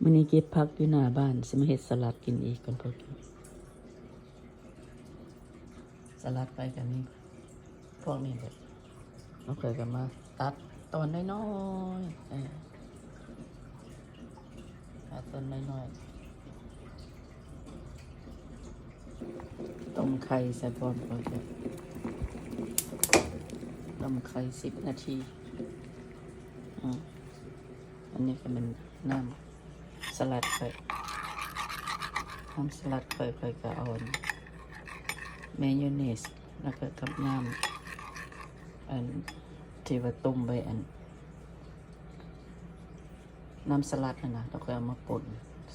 มื้อนี้เก็บผักอยู่หน้าบ้านสิมาเฮ็ดสลัดกินอีกก่อนพวกสลัดไปกันนี่พวกนี้เบิดเราเคยกันมาตัดตอนน้อยๆตัดตอนน้อยๆต้มไข่ใส่พร้อมพวกต้มไข่10 นาทีอันนี้ก็เป็นน้ำสลัดไปน้ำสลัดไปก็เอาเมยองเนสแล้วก็กับน้ำอันที่ว่าต้มไปอันน้ำสลัดนะแล้วก็เอามาป่น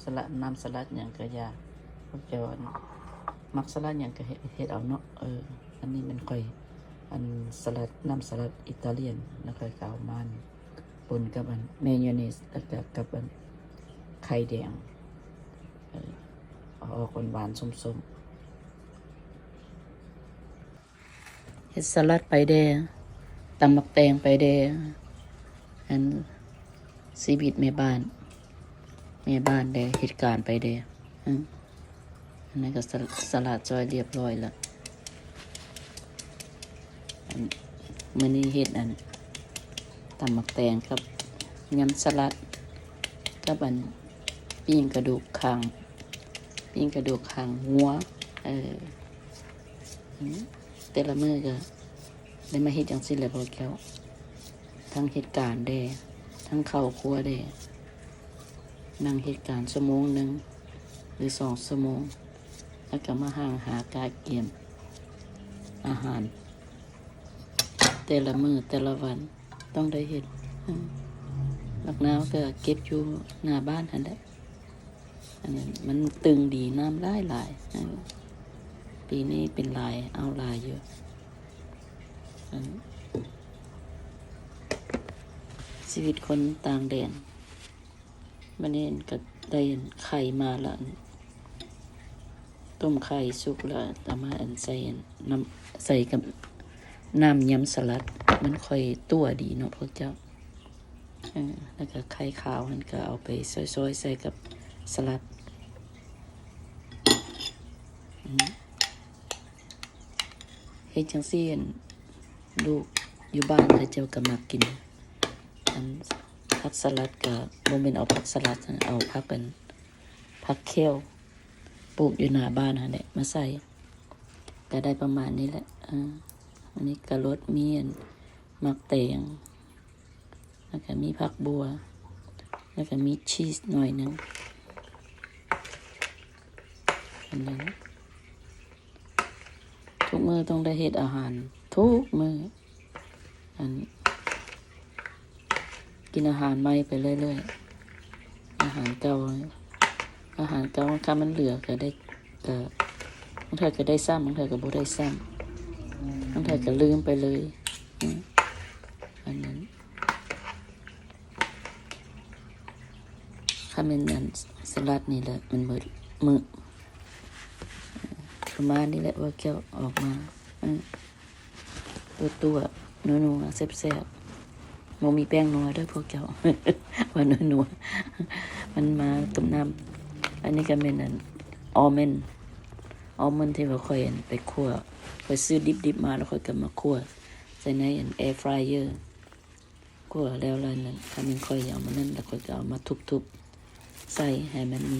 สลัดน้ำสลัดอย่างกระยาพวกเจ้ามักสลัดอย่างกระเฮ็ดเอาเนาะอันนี้มันค่อยอันสลัดน้ำสลัดอิตาเลียนแล้วก็เอามันปนกับอันเมยองเนสแล้วก็กับอันไข่แดงออกหวานๆส้มๆเฮ็ดสลัดไปเด้ตำมักแตงไปเด้อันชีวิตแม่บ้านเด้เหตุการณ์ไปเด้อันนั้นก็สลัดจอยเรียบร้อยแล้วมื้อนี้เฮ็ดอันตำมักแตงกับยำสลัดกับอันปิ้งกระดูกคางหัวแต่ละมื้อก็ได้มาเฮ็ดจังซี่แหละพวกแก้วทั้งเหตุการณ์เด้ทั้งเข้าครัวเด้นั่งเหตุการณ์ชั่วโมงนึงหรือ2 ชั่วโมงแล้วก็มาหากาเกียมอาหารแต่ละมื้อแต่ละวันต้องได้เฮ็ดบักนาวก็เก็บอยู่หน้าบ้านหั่นแหละอันนี้มันตึงดีน้ำหลายปีนี้เป็นลายเอาลายเยอะชีวิตคนต่างแดนมันเห็นก็ได้ไข่มาแล้วต้มไข่สุกแล้วตามมาใส่กับน้ำยำสลัดมันค่อยตัวดีเนาะพวกเจ้าแล้วก็ไข่ขาวมันก็เอาไปซอยๆใส่กับสลัดเฮ็ดจังซี่ลูกอยู่บ้านเขาเจ้าก็มักกินอันผักสลัดก็บ่แม่นเอาผักสลัดเอาผักเขียวปลูกอยู่หน้าบ้านหั่นแหละมาใส่ก็ได้ประมาณนี้แหละอันนี้กะรดมีมักแตงแล้วก็มีผักบัวแล้วก็มีชีสหน่อยนึงอันนั้นทุกมื้อต้องได้เฮ็ดอาหารทุกมื้อกินอาหารใหม่ไปเรื่อยๆอาหารเก่าถ้ามันเหลือก็ได้ก็บางทีก็ได้ซ้ำบางทีก็บ่ได้ซ้ำบางทีก็ลืมไปเลยอันนั้นถ้ามันอันสลัดนี่แหละมันหมดมื้อประมาณนี้แหละว่าแก้วออกมาตัวนัวๆแซ่บๆบ่มีแป้งนัวเด้อพวกเจ้า ว่านัวๆมันมาต้มน้ำอันนี้ก็เป็นอันออลมอนด์ที่ว่าค่อยไปคั่วค่อยซื้อดิบๆมาแล้วค่อยก็มาคั่วใส่ในแอร์ฟรายเออร์คั่วแล้วนั่นถ้ามันค่อยเอามานั่นแล้วค่อยก็เอามาทุบๆใส่ให้มันมี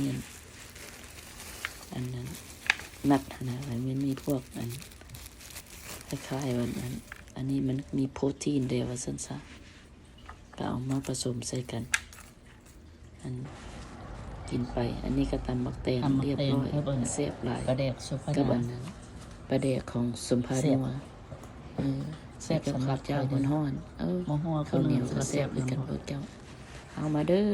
อันนั้นนัดนะมันมีพวกอันคล้ายๆว่าอันนี้มันมีโปรตีนเดียวว่าซั่นซะก็เอามาผสมใส่กันกินไปอันนี้ก็ตำบักแตงเรียบร้อยเสียบหลายกับอันนั้นปลาแดกของสมภารนัวแซ่บกับข้าวเจ้าบนห้อนข้าวเหนียวก็แซ่บด้วยกันพวกเจ้าเอามาเด้อ